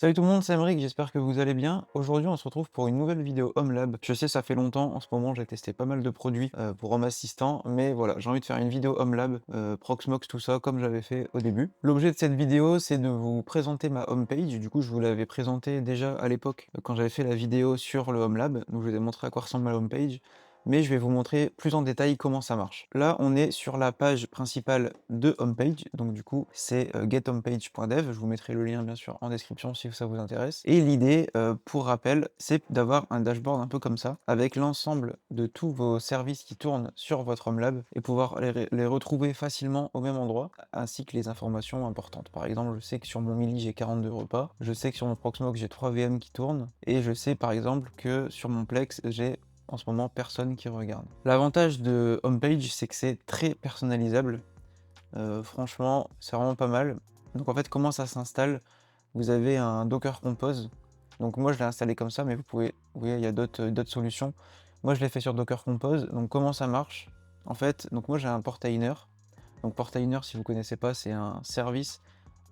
Salut tout le monde, c'est Emeric, j'espère que vous allez bien. Aujourd'hui, on se retrouve pour une nouvelle vidéo Home Lab. Je sais, ça fait longtemps, en ce moment, j'ai testé pas mal de produits pour Home Assistant, mais voilà, j'ai envie de faire une vidéo Home Lab, Proxmox, tout ça, comme j'avais fait au début. L'objet de cette vidéo, c'est de vous présenter ma home page. Du coup, je vous l'avais présenté déjà à l'époque, quand j'avais fait la vidéo sur le Home Lab. Donc, je vous ai montré à quoi ressemble ma home page. Mais je vais vous montrer plus en détail comment ça marche. Là, on est sur la page principale de homepage, donc du coup, c'est gethomepage.dev. Je vous mettrai le lien bien sûr en description si ça vous intéresse. Et l'idée, pour rappel, c'est d'avoir un dashboard un peu comme ça, avec l'ensemble de tous vos services qui tournent sur votre Home Lab et pouvoir les retrouver facilement au même endroit, ainsi que les informations importantes. Par exemple, je sais que sur mon Mili, j'ai 42 repas, je sais que sur mon Proxmox, j'ai 3 VM qui tournent, et je sais par exemple que sur mon Plex, j'ai en ce moment personne qui regarde. L'avantage de Homepage, c'est que c'est très personnalisable. Franchement, c'est vraiment pas mal. Donc en fait, comment ça s'installe? Vous avez un Docker Compose. Donc moi, je l'ai installé comme ça, mais vous voyez, il y a d'autres solutions. Moi, je l'ai fait sur Docker Compose. Donc comment ça marche? En fait, donc moi, j'ai un Portainer. Donc Portainer, si vous connaissez pas, c'est un service,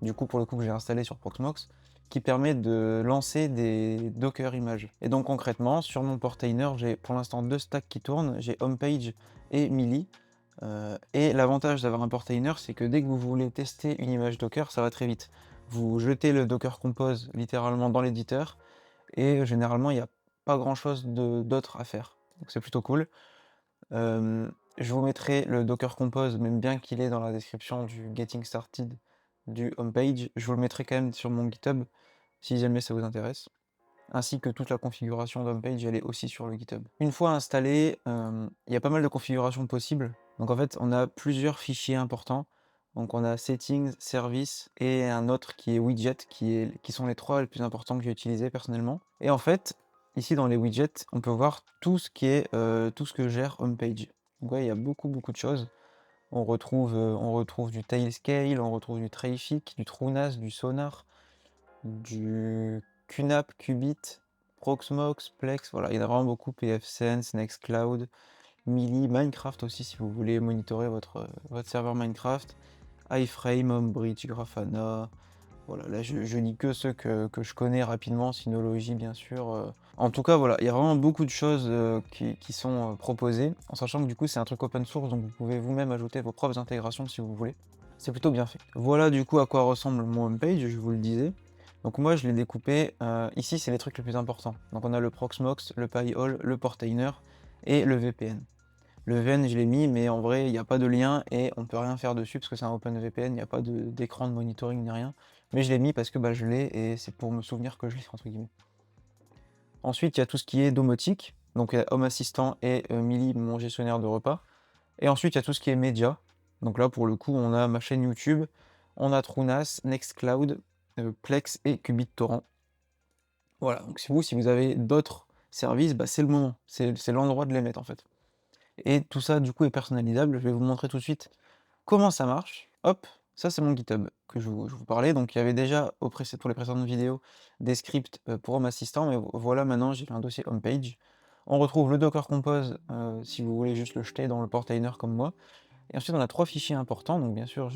du coup, pour le coup, que j'ai installé sur Proxmox, qui permet de lancer des Docker images. Et donc concrètement, sur mon Portainer, j'ai pour l'instant deux stacks qui tournent, j'ai Homepage et Mili. Et l'avantage d'avoir un Portainer, c'est que dès que vous voulez tester une image Docker, ça va très vite. Vous jetez le Docker Compose littéralement dans l'éditeur, et généralement, il n'y a pas grand-chose d'autre à faire. Donc c'est plutôt cool. Je vous mettrai le Docker Compose, même bien qu'il est dans la description du Getting Started du homepage, je vous le mettrai quand même sur mon GitHub, si jamais ça vous intéresse. Ainsi que toute la configuration d'homepage, elle est aussi sur le GitHub. Une fois installé, il y a pas mal de configurations possibles. Donc en fait, on a plusieurs fichiers importants. Donc on a Settings, Service et un autre qui est Widget, qui sont les trois les plus importants que j'ai utilisés personnellement. Et en fait, ici dans les widgets, on peut voir tout ce qui est tout ce que gère homepage. Donc ouais, il y a beaucoup de choses. On retrouve du Tailscale, on retrouve du Traefik, du TrueNAS, du Sonar, du QNAP, Qubit, Proxmox, Plex, voilà, il y en a vraiment beaucoup, pfSense, Nextcloud, Mili, Minecraft aussi si vous voulez monitorer votre serveur Minecraft, iFrame, Homebridge, Grafana, voilà, là je lis que ceux que je connais rapidement, Synology bien sûr. En tout cas voilà, il y a vraiment beaucoup de choses qui sont proposées, en sachant que du coup c'est un truc open source, donc vous pouvez vous-même ajouter vos propres intégrations si vous voulez. C'est plutôt bien fait. Voilà du coup à quoi ressemble mon homepage, je vous le disais. Donc moi je l'ai découpé, ici c'est les trucs les plus importants. Donc on a le Proxmox, le PyHole, le Portainer et le VPN. Le VPN je l'ai mis, mais en vrai il n'y a pas de lien et on peut rien faire dessus parce que c'est un OpenVPN, il n'y a pas d'écran de monitoring ni rien. Mais je l'ai mis parce que bah, je l'ai et c'est pour me souvenir que je l'ai entre guillemets. Ensuite il y a tout ce qui est domotique, donc Home Assistant et Mili, mon gestionnaire de repas. Et ensuite il y a tout ce qui est média. Donc là pour le coup on a ma chaîne YouTube, on a TrueNAS, Nextcloud, Plex et QubitTorrent. Voilà, donc si vous avez d'autres services, bah, c'est le moment, c'est l'endroit de les mettre en fait. Et tout ça du coup est personnalisable, je vais vous montrer tout de suite comment ça marche. Hop, ça c'est mon GitHub que je vous parlais, donc il y avait déjà pour les précédentes vidéos des scripts pour Home Assistant, mais voilà maintenant j'ai fait un dossier homepage. On retrouve le Docker Compose si vous voulez juste le jeter dans le portainer comme moi. Et ensuite on a trois fichiers importants, donc bien sûr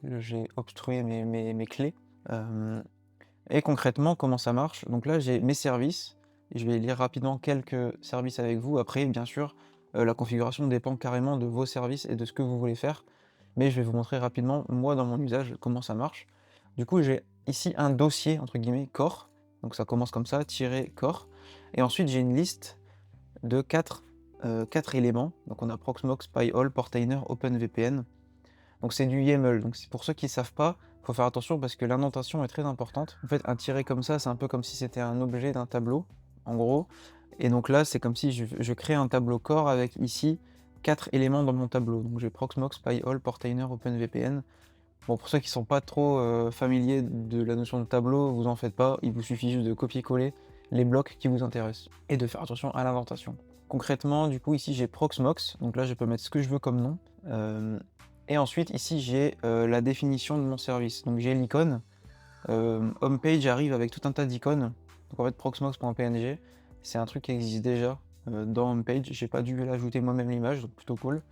j'ai obstrué mes clés. Et concrètement, comment ça marche? Donc là, j'ai mes services, et je vais lire rapidement quelques services avec vous. Après, bien sûr, la configuration dépend carrément de vos services et de ce que vous voulez faire, mais je vais vous montrer rapidement, moi, dans mon usage, comment ça marche. Du coup, j'ai ici un dossier, entre guillemets, core, donc ça commence comme ça, tiret core, et ensuite j'ai une liste de 4 éléments, donc on a Proxmox, PyHole, Portainer, OpenVPN, donc c'est du YAML, donc c'est pour ceux qui ne savent pas, il faut faire attention parce que l'indentation est très importante. En fait, un tiret comme ça, c'est un peu comme si c'était un objet d'un tableau, en gros. Et donc là, c'est comme si je crée un tableau core avec ici 4 éléments dans mon tableau. Donc j'ai Proxmox, PyHole, Portainer, OpenVPN. Bon, pour ceux qui sont pas trop familiers de la notion de tableau, vous en faites pas, il vous suffit juste de copier-coller les blocs qui vous intéressent et de faire attention à l'indentation. Concrètement, du coup, ici j'ai Proxmox, donc là je peux mettre ce que je veux comme nom. Et ensuite, ici j'ai la définition de mon service. Donc j'ai l'icône. Homepage arrive avec tout un tas d'icônes. Donc en fait, proxmox.png, c'est un truc qui existe déjà dans Homepage. J'ai pas dû l'ajouter moi-même l'image, donc plutôt cool.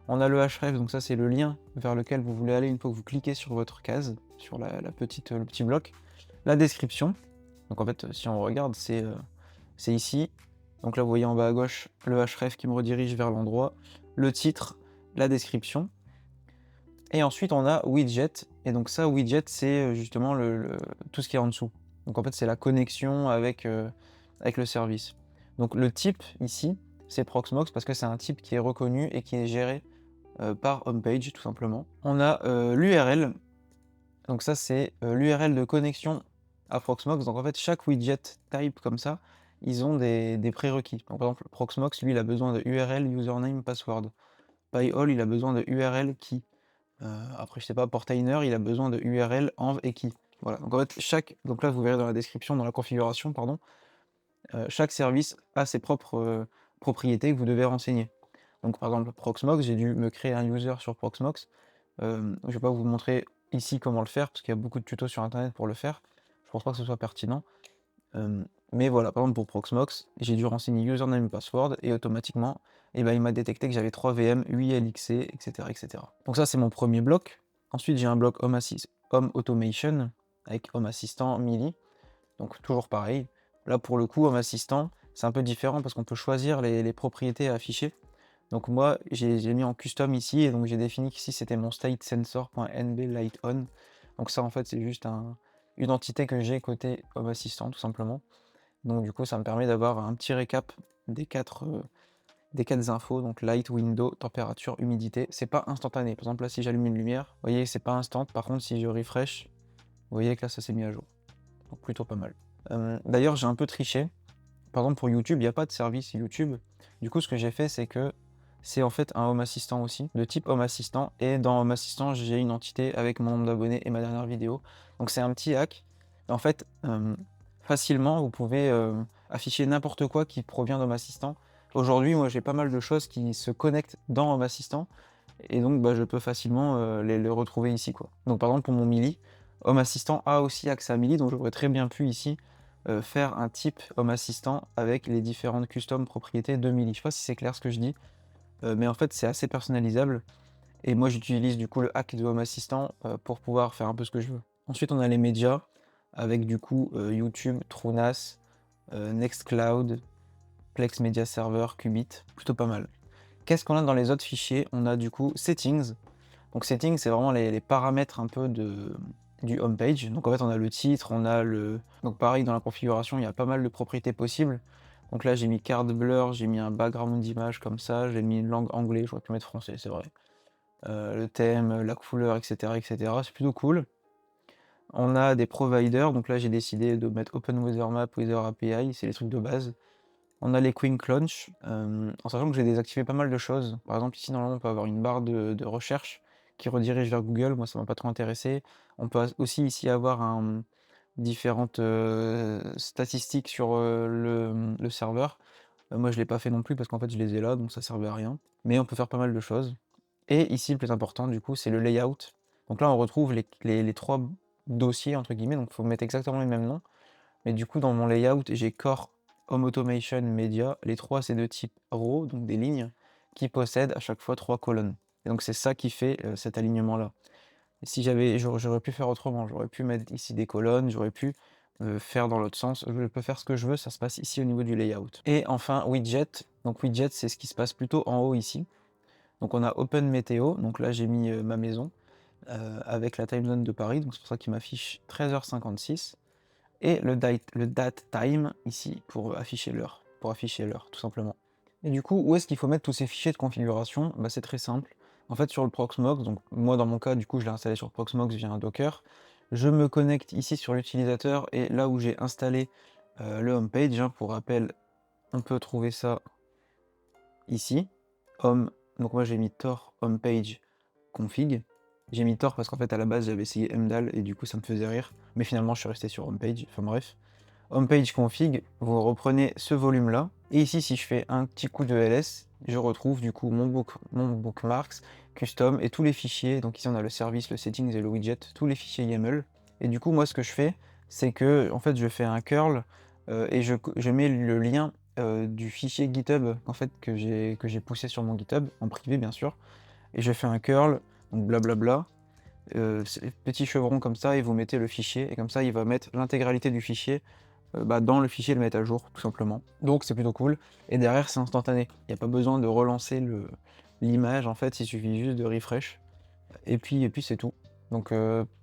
On a le href, donc ça c'est le lien vers lequel vous voulez aller une fois que vous cliquez sur votre case, sur le petit bloc. La description, donc en fait, si on regarde, c'est ici. Donc là, vous voyez en bas à gauche le href qui me redirige vers l'endroit, le titre, la description. Et ensuite, on a widget. Et donc ça, widget, c'est justement tout ce qui est en dessous. Donc en fait, c'est la connexion avec le service. Donc le type ici, c'est Proxmox parce que c'est un type qui est reconnu et qui est géré par homepage, tout simplement. On a l'URL. Donc ça, c'est l'URL de connexion à Proxmox. Donc en fait, chaque widget type comme ça, ils ont des prérequis. Donc par exemple, Proxmox, lui, il a besoin de URL, username, password. PyAll, il a besoin de URL key. Après, je sais pas, Portainer, il a besoin de URL, env et key. Voilà. Donc en fait, donc là, vous verrez dans la description, dans la configuration, pardon, chaque service a ses propres propriétés que vous devez renseigner. Donc par exemple, Proxmox, j'ai dû me créer un user sur Proxmox. Je vais pas vous montrer ici comment le faire, parce qu'il y a beaucoup de tutos sur internet pour le faire. Je pense pas que ce soit pertinent. Mais voilà, par exemple pour Proxmox, j'ai dû renseigner username et password, et automatiquement, il m'a détecté que j'avais 3 VM, 8 LXC, etc., etc. Donc ça, c'est mon premier bloc. Ensuite, j'ai un bloc Home Automation, avec Home Assistant, Mili. Donc toujours pareil. Là, pour le coup, Home Assistant, c'est un peu différent parce qu'on peut choisir les propriétés à afficher. Donc moi, j'ai mis en custom ici, et donc j'ai défini qu'ici, c'était mon state sensor.nb_light_on. Donc ça, en fait, c'est juste une entité que j'ai côté Home Assistant, tout simplement. Donc du coup, ça me permet d'avoir un petit récap des quatre infos, donc light, window, température, humidité. C'est pas instantané. Par exemple, là, si j'allume une lumière, vous voyez, c'est pas instant. Par contre, si je refresh, vous voyez que là, ça s'est mis à jour. Donc plutôt pas mal. D'ailleurs, j'ai un peu triché. Par exemple, pour YouTube, il n'y a pas de service YouTube. Du coup, ce que j'ai fait, c'est que c'est en fait un Home Assistant aussi, de type Home Assistant. Et dans Home Assistant, j'ai une entité avec mon nombre d'abonnés et ma dernière vidéo. Donc c'est un petit hack. En fait, facilement, vous pouvez afficher n'importe quoi qui provient d'Home Assistant. Aujourd'hui, moi, j'ai pas mal de choses qui se connectent dans Home Assistant. Et donc, je peux facilement les retrouver ici, quoi. Donc, par exemple, pour mon Mili, Home Assistant a aussi accès à Mili. Donc, j'aurais très bien pu ici faire un type Home Assistant avec les différentes custom propriétés de Mili. Je sais pas si c'est clair ce que je dis, mais en fait, c'est assez personnalisable. Et moi, j'utilise du coup le hack de Home Assistant pour pouvoir faire un peu ce que je veux. Ensuite, on a les médias avec du coup YouTube, TrueNAS, Nextcloud, Plex Media Server, Qubit, plutôt pas mal. Qu'est-ce qu'on a dans les autres fichiers? On a du coup Settings. Donc Settings, c'est vraiment les paramètres un peu du homepage. Donc en fait, on a le titre, on a le... Donc pareil, dans la configuration, il y a pas mal de propriétés possibles. Donc là, j'ai mis card blur, j'ai mis un background d'image comme ça, j'ai mis une langue anglais, j'aurais pu mettre français, c'est vrai. Le thème, la couleur, etc., etc. C'est plutôt cool. On a des providers, donc là j'ai décidé de mettre Open Weather Map, Weather API, c'est les trucs de base. On a les Quick Launch, en sachant que j'ai désactivé pas mal de choses. Par exemple, ici, normalement, on peut avoir une barre de recherche qui redirige vers Google. Moi, ça m'a pas trop intéressé. On peut aussi ici avoir différentes statistiques sur le serveur. Moi, je l'ai pas fait non plus parce qu'en fait, je les ai là, donc ça servait à rien. Mais on peut faire pas mal de choses. Et ici, le plus important, du coup, c'est le layout. Donc là, on retrouve les trois dossiers, entre guillemets, donc il faut mettre exactement les mêmes noms. Mais du coup, dans mon layout, j'ai Core, Home Automation, Media. Les trois, c'est de type row, donc des lignes, qui possèdent à chaque fois 3 colonnes. Et donc c'est ça qui fait cet alignement-là. Et si j'aurais pu faire autrement. J'aurais pu mettre ici des colonnes, j'aurais pu faire dans l'autre sens. Je peux faire ce que je veux, ça se passe ici au niveau du layout. Et enfin, widget. Donc widget, c'est ce qui se passe plutôt en haut ici. Donc on a Open Météo. Donc là, j'ai mis ma maison avec la time zone de Paris. Donc c'est pour ça qu'il m'affiche 13h56. Et le date time ici pour afficher l'heure, tout simplement. Et du coup, où est-ce qu'il faut mettre tous ces fichiers de configuration? C'est très simple. En fait, sur le Proxmox, donc moi dans mon cas, du coup, je l'ai installé sur Proxmox via un Docker. Je me connecte ici sur l'utilisateur et là où j'ai installé le homepage, pour rappel, on peut trouver ça ici. Home, donc moi j'ai mis Tor homepage config. J'ai mis Tor parce qu'en fait à la base j'avais essayé mdal et du coup ça me faisait rire, mais finalement je suis resté sur homepage, enfin bref. Homepage config, vous reprenez ce volume là, et ici si je fais un petit coup de ls, je retrouve du coup mon bookmarks, custom et tous les fichiers. Donc ici on a le service, le settings et le widget, tous les fichiers YAML. Et du coup moi ce que je fais, c'est que en fait je fais un curl et je mets le lien du fichier GitHub en fait que j'ai poussé sur mon GitHub, en privé bien sûr, et je fais un curl, donc blablabla, ces petits chevrons comme ça et vous mettez le fichier et comme ça il va mettre l'intégralité du fichier, dans le fichier, le mettre à jour tout simplement. Donc c'est plutôt cool et derrière c'est instantané. Il y a pas besoin de relancer l'image en fait, il suffit juste de refresh et puis c'est tout. Donc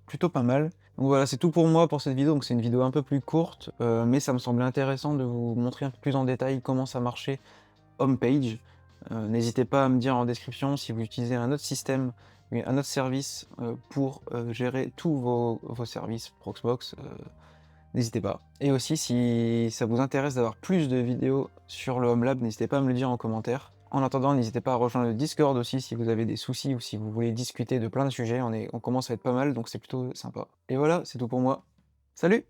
plutôt pas mal. Donc voilà, c'est tout pour moi pour cette vidéo, donc c'est une vidéo un peu plus courte, mais ça me semblait intéressant de vous montrer un peu plus en détail comment ça marchait Homepage. N'hésitez pas à me dire en description si vous utilisez un autre système, un autre service, pour, gérer tous vos services Proxmox, n'hésitez pas. Et aussi si ça vous intéresse d'avoir plus de vidéos sur le Home Lab, n'hésitez pas à me le dire en commentaire. En attendant, n'hésitez pas à rejoindre le Discord aussi si vous avez des soucis ou si vous voulez discuter de plein de sujets, on commence à être pas mal, donc c'est plutôt sympa. Et voilà, c'est tout pour moi. Salut!